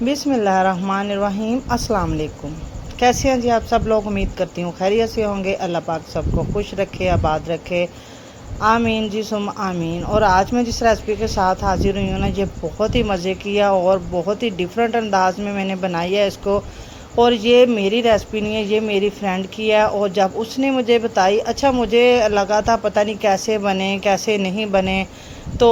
बिस्मिल्लाहिर्रहमानिर्रहीम। अस्सलाम वालेकुम। कैसे हैं जी आप सब लोग? उम्मीद करती हूँ खैरियत से होंगे। अल्लाह पाक सबको खुश रखे, आबाद रखे, आमीन जी सुम आमीन। और आज मैं जिस रेसिपी के साथ हाजिर हुई हूँ ना, ये बहुत ही मज़े की है और बहुत ही डिफरेंट अंदाज में मैंने बनाई है इसको। और ये मेरी रेसिपी नहीं है, ये मेरी फ्रेंड की है। और जब उसने मुझे बताई, अच्छा मुझे लगा था पता नहीं कैसे बने कैसे नहीं बने, तो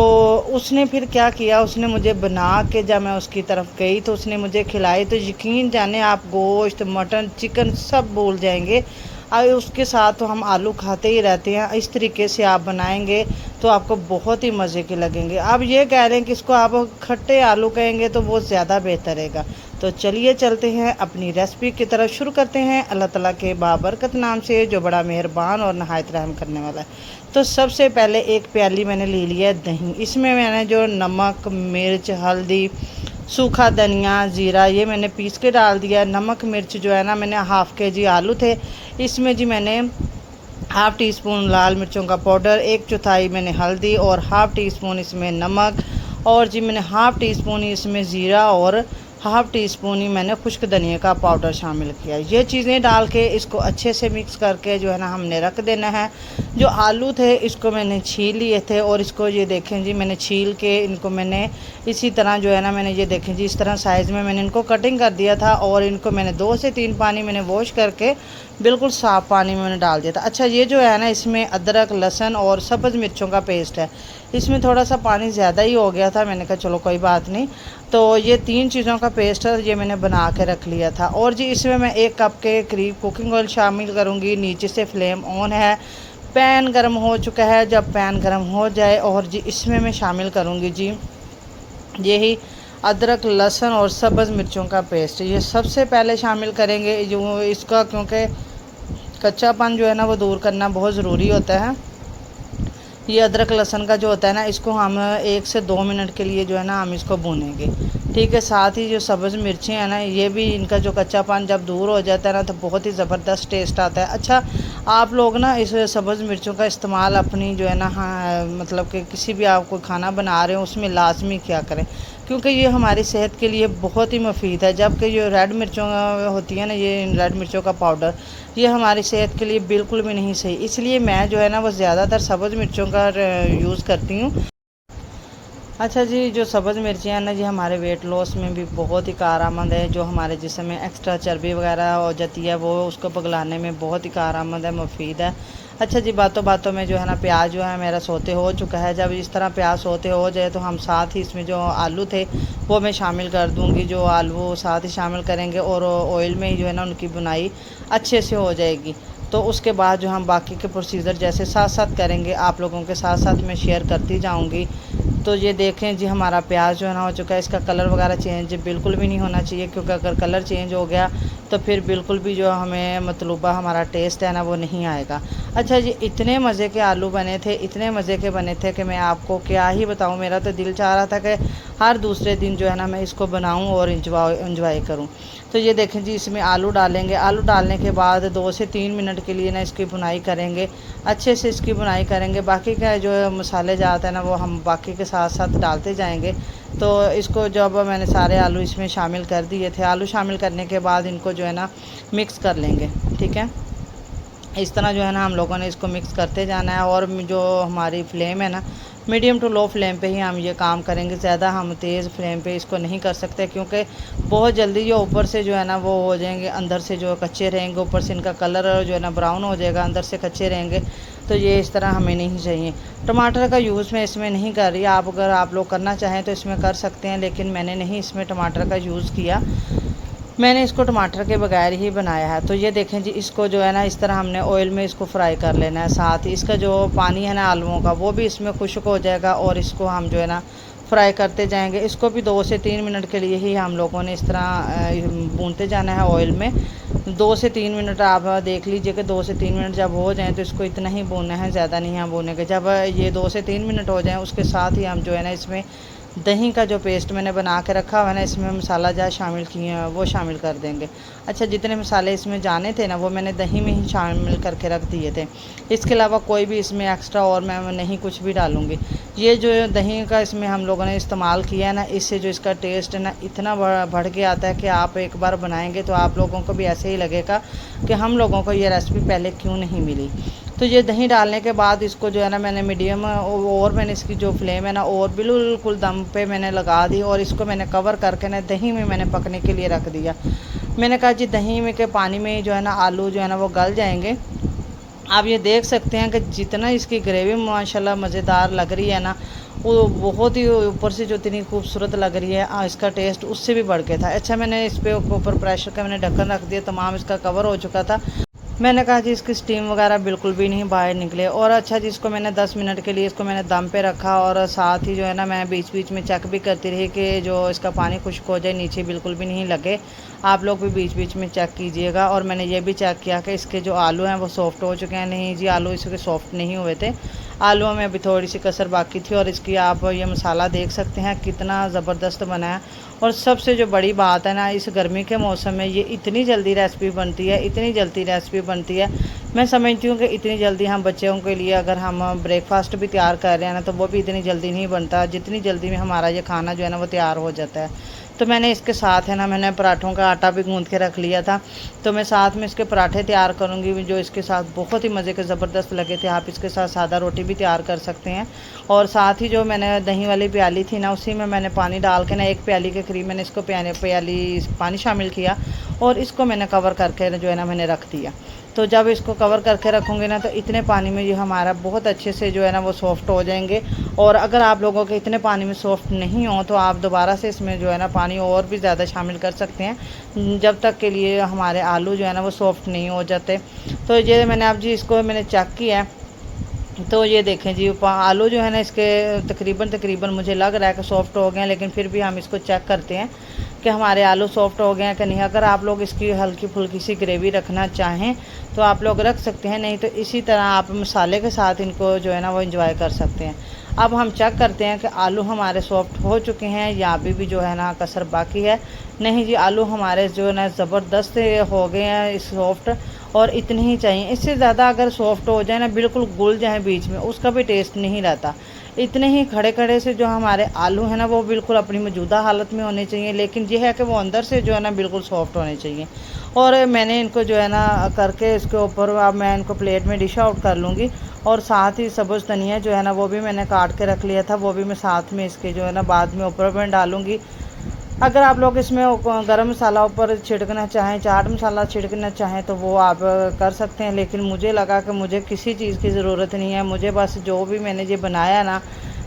उसने फिर क्या किया, उसने मुझे बना के जब मैं उसकी तरफ गई तो उसने मुझे खिलाई। तो यकीन जाने आप गोश्त मटन चिकन सब भूल जाएंगे। और उसके साथ तो हम आलू खाते ही रहते हैं। इस तरीके से आप बनाएंगे तो आपको बहुत ही मज़े के लगेंगे। आप ये कह रहे हैं कि इसको आप खट्टे आलू कहेंगे तो वो ज़्यादा बेहतर रहेगा। तो चलिए चलते हैं अपनी रेसिपी की तरफ, शुरू करते हैं अल्लाह ताला के बाबरकत नाम से, जो बड़ा मेहरबान और नहायत रहम करने वाला है। तो सबसे पहले एक प्याली मैंने ले लिया है दही। इसमें मैंने जो नमक मिर्च हल्दी सूखा धनिया ज़ीरा ये मैंने पीस के डाल दिया। नमक मिर्च जो है ना, मैंने हाफ़ के जी आलू थे, इसमें जी मैंने हाफ़ टी स्पून लाल मिर्चों का पाउडर, 1/4 मैंने हल्दी और हाफ़ टी स्पून इसमें नमक, और जी मैंने हाफ़ टी स्पून इसमें ज़ीरा और हाफ़ टी स्पून ही मैंने खुश्क धनिया का पाउडर शामिल किया। ये चीज़ें डाल के इसको अच्छे से मिक्स करके जो है ना हमने रख देना है। जो आलू थे इसको मैंने छील लिए थे, और इसको ये देखें जी मैंने छील के इनको मैंने इसी तरह जो है ना, मैंने ये देखें जी इस तरह साइज़ में मैंने इनको कटिंग कर दिया था। और इनको मैंने 2 से 3 पानी मैंने वॉश करके बिल्कुल साफ़ पानी में मैंने डाल दिया था। अच्छा ये जो है ना, इसमें अदरक लहसुन और सब्ज़ मिर्चों का पेस्ट है, इसमें थोड़ा सा पानी ज़्यादा ही हो गया था। मैंने कहा चलो कोई बात नहीं। तो ये 3 चीज़ों का पेस्ट है, ये मैंने बना के रख लिया था। और जी इसमें मैं 1 कप के करीब कुकिंग ऑयल शामिल करूँगी। नीचे से फ्लेम ऑन है, पैन गर्म हो चुका है। जब पैन गर्म हो जाए, और जी इसमें मैं शामिल करूँगी जी यही अदरक लहसुन और सब्ज़ मिर्चों का पेस्ट। ये सबसे पहले शामिल करेंगे जो इसका, क्योंकि कच्चापन जो है ना वो दूर करना बहुत ज़रूरी होता है। ये अदरक लहसुन का जो होता है ना, इसको हम 1 से 2 मिनट के लिए जो है ना हम इसको भूनेंगे, ठीक है। साथ ही जो सब्ज़ मिर्चें हैं ना, ये भी इनका जो कच्चापन जब दूर हो जाता है ना, तो बहुत ही ज़बरदस्त टेस्ट आता है। अच्छा आप लोग ना इस सब्ज़ मिर्चों का इस्तेमाल अपनी जो है ना, हाँ मतलब कि किसी भी आप कोई खाना बना रहे हो उसमें लाजमी क्या करें, क्योंकि ये हमारी सेहत के लिए बहुत ही मुफीद है। जबकि जो रेड मिर्चों होती है ना, ये रेड मिर्चों का पाउडर, ये हमारी सेहत के लिए बिल्कुल भी नहीं सही। इसलिए मैं जो है ना वो ज़्यादातर सब्ज़ मिर्चों का यूज़ करती हूँ। अच्छा जी, जो सब्ज़ मिर्चियाँ हैं ना जी, हमारे वेट लॉस में भी बहुत ही कारआमद है। जो हमारे जिस्म में एक्स्ट्रा चर्बी वगैरह हो जाती है, वो उसको पिघलाने में बहुत ही कारआमद है, मुफीद है। अच्छा जी, बातों बातों में जो है ना प्याज जो है मेरा सोते हो चुका है। जब इस तरह प्याज सोते हो जाए तो हम साथ ही इसमें जो आलू थे वो मैं शामिल कर दूँगी। जो आलू साथ ही शामिल करेंगे और ऑयल में ही जो है ना उनकी बुनाई अच्छे से हो जाएगी। तो उसके बाद जो हम बाकी के प्रोसीजर जैसे साथ साथ करेंगे, आप लोगों के साथ साथ मैं शेयर करती जाऊँगी। तो ये देखें जी, हमारा प्याज जो है ना हो चुका है। इसका कलर वगैरह चेंज बिल्कुल भी नहीं होना चाहिए, क्योंकि अगर कलर चेंज हो गया तो फिर बिल्कुल भी जो हमें मतलूबा हमारा टेस्ट है ना वो नहीं आएगा। अच्छा जी, इतने मज़े के आलू बने थे, इतने मज़े के बने थे कि मैं आपको क्या ही बताऊँ। मेरा तो दिल चाह रहा था कि हर दूसरे दिन जो है ना मैं इसको बनाऊँ और इंजॉय करूँ। तो ये देखें जी, इसमें आलू डालेंगे। आलू डालने के बाद 2 से 3 मिनट के लिए ना इसकी भुनाई करेंगे, अच्छे से इसकी भुनाई करेंगे। बाकी का जो मसाले जाते हैं ना वो हम बाकी के साथ साथ डालते जाएंगे। तो इसको जब मैंने सारे आलू इसमें शामिल कर दिए थे, आलू शामिल करने के बाद इनको जो है ना मिक्स कर लेंगे, ठीक है। इस तरह जो है ना हम लोगों ने इसको मिक्स करते जाना है। और जो हमारी फ्लेम है ना, मीडियम टू लो फ्लेम पे ही हम ये काम करेंगे। ज़्यादा हम तेज़ फ्लेम पे इसको नहीं कर सकते, क्योंकि बहुत जल्दी जो ऊपर से जो है ना वो हो जाएंगे, अंदर से जो कच्चे रहेंगे। ऊपर से इनका कलर जो है ना ब्राउन हो जाएगा, अंदर से कच्चे रहेंगे। तो ये इस तरह हमें नहीं चाहिए। टमाटर का यूज़ मैं इसमें नहीं कर रही। आप अगर आप लोग करना चाहें तो इसमें कर सकते हैं, लेकिन मैंने नहीं इसमें टमाटर का यूज़ किया। मैंने इसको टमाटर के बगैर ही बनाया है। तो ये देखें जी, इसको जो है ना इस तरह हमने ऑयल में इसको फ्राई कर लेना है। साथ ही इसका जो पानी है ना आलूओं का, वो भी इसमें खुश्क हो जाएगा। और इसको हम जो है ना फ्राई करते जाएंगे। इसको भी 2 से 3 मिनट के लिए ही हम लोगों ने इस तरह भूनते जाना है ऑयल में। 2 से 3 मिनट आप देख लीजिए कि 2 से 3 मिनट जब हो जाएँ तो इसको इतना ही भूनना है, ज़्यादा नहीं हम भूनेंगे। जब ये 2 से 3 मिनट हो जाएँ, उसके साथ ही हम जो है ना इसमें दही का जो पेस्ट मैंने बना के रखा हुआ है ना, इसमें मसाला जार शामिल किए हैं वो शामिल कर देंगे। अच्छा, जितने मसाले इसमें जाने थे ना वो मैंने दही में ही शामिल करके रख दिए थे। इसके अलावा कोई भी इसमें एक्स्ट्रा और मैं नहीं कुछ भी डालूँगी। ये जो दही का इसमें हम लोगों ने इस्तेमाल किया है ना, इससे जो इसका टेस्ट है ना इतना बढ़ के आता है कि आप एक बार बनाएंगे तो आप लोगों को भी ऐसे ही लगेगा कि हम लोगों को ये रेसिपी पहले क्यों नहीं मिली। तो ये दही डालने के बाद इसको जो है ना मैंने मीडियम और मैंने इसकी जो फ्लेम है ना और बिल्कुल दम पे मैंने लगा दी और इसको मैंने कवर करके ना दही में मैंने पकने के लिए रख दिया। मैंने कहा जी दही में के पानी में जो है ना आलू जो है ना वो गल जाएंगे। आप ये देख सकते हैं कि जितना इसकी ग्रेवी माशाल्लाह मज़ेदार लग रही है ना, वो बहुत ही ऊपर से जो इतनी खूबसूरत लग रही है, इसका टेस्ट उससे भी बढ़ के था। अच्छा, मैंने इस पे ऊपर प्रेशर का मैंने ढक्कन रख दिया, तमाम इसका कवर हो चुका था। मैंने कहा जी इसकी स्टीम वगैरह बिल्कुल भी नहीं बाहर निकले। और अच्छा जी, इसको मैंने 10 मिनट के लिए इसको मैंने दम पे रखा और साथ ही जो है ना मैं बीच बीच में चेक भी करती रही कि जो इसका पानी खुश्क हो जाए, नीचे बिल्कुल भी नहीं लगे। आप लोग भी बीच बीच में चेक कीजिएगा। और मैंने ये भी चेक किया कि इसके जो आलू हैं वो सॉफ़्ट हो चुके हैं। नहीं जी, आलू इसके सॉफ़्ट नहीं हुए थे, आलूओं में अभी थोड़ी सी कसर बाकी थी। और इसकी आप ये मसाला देख सकते हैं कितना ज़बरदस्त बना है। और सबसे जो बड़ी बात है ना, इस गर्मी के मौसम में ये इतनी जल्दी रेसिपी बनती है, इतनी जल्दी रेसिपी बनती है। मैं समझती हूँ कि इतनी जल्दी हम बच्चों के लिए अगर हम ब्रेकफास्ट भी तैयार कर रहे हैं ना, तो वो भी इतनी जल्दी नहीं बनता जितनी जल्दी में हमारा ये खाना जो है ना वो तैयार हो जाता है। तो मैंने इसके साथ है ना मैंने पराठों का आटा भी गूँध के रख लिया था। तो मैं साथ में इसके पराठे तैयार करूँगी जो इसके साथ बहुत ही मज़े के ज़बरदस्त लगे थे। आप इसके साथ सादा रोटी भी तैयार कर सकते हैं। और साथ ही जो मैंने दही वाली प्याली थी ना, उसी में मैंने पानी डाल के ना 1 प्याली के करीब मैंने इसको प्याली पानी शामिल किया और इसको मैंने कवर करके जो है ना मैंने रख दिया। तो जब इसको कवर करके रखूँगी ना, तो इतने पानी में ये हमारा बहुत अच्छे से जो है ना वो सॉफ़्ट हो जाएंगे। और अगर आप लोगों के इतने पानी में सॉफ़्ट नहीं हो तो आप दोबारा से इसमें जो है ना पानी और भी ज़्यादा शामिल कर सकते हैं, जब तक के लिए हमारे आलू जो है ना वो सॉफ़्ट नहीं हो जाते। तो ये मैंने अब जी इसको मैंने चेक किया है। तो ये देखें जी, आलू जो है ना इसके तकरीबन मुझे लग रहा है कि सॉफ़्ट हो गए हैं, लेकिन फिर भी हम इसको चेक करते हैं कि हमारे आलू सॉफ़्ट हो गए हैं कि नहीं। अगर आप लोग इसकी हल्की फुल्की सी ग्रेवी रखना चाहें तो आप लोग रख सकते हैं, नहीं तो इसी तरह आप मसाले के साथ इनको जो है ना वो एंजॉय कर सकते हैं। अब हम चेक करते हैं कि आलू हमारे सॉफ़्ट हो चुके हैं या अभी भी जो है ना कसर बाकी है। नहीं जी, आलू हमारे जो है ना ज़बरदस्त हो गए हैं सॉफ़्ट, और इतने ही चाहिए। इससे ज़्यादा अगर सॉफ़्ट हो जाए ना, बिल्कुल घुल जाए बीच में, उसका भी टेस्ट नहीं रहता। इतने ही खड़े खड़े से जो हमारे आलू हैं ना वो बिल्कुल अपनी मौजूदा हालत में होने चाहिए, लेकिन ये है कि वो अंदर से जो है ना बिल्कुल सॉफ़्ट होने चाहिए। और मैंने इनको जो है ना करके इसके ऊपर अब मैं इनको प्लेट में डिश आउट कर लूँगी। और साथ ही सब्ज़ धनिया जो है ना वो भी मैंने काट के रख लिया था, वो भी मैं साथ में इसके जो है ना बाद में ऊपर में डालूँगी। अगर आप लोग इसमें गरम मसाला ऊपर छिड़कना चाहें, चाट मसाला छिड़कना चाहें तो वो आप कर सकते हैं, लेकिन मुझे लगा कि मुझे किसी चीज़ की ज़रूरत नहीं है। मुझे बस जो भी मैंने ये बनाया ना,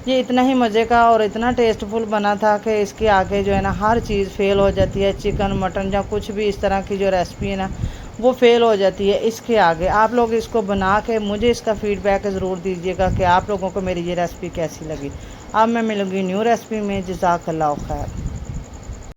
ये इतना ही मज़े का और इतना टेस्टफुल बना था कि इसके आगे जो है ना हर चीज़ फ़ेल हो जाती है। चिकन, मटन या कुछ भी इस तरह की जो रेसिपी है ना वो फ़ेल हो जाती है इसके आगे। आप लोग इसको बना के मुझे इसका फ़ीडबैक ज़रूर दीजिएगा कि आप लोगों को मेरी ये रेसिपी कैसी लगी। अब मैं मिलूँगी न्यू रेसिपी में। जज़ाकल्लाह खैर।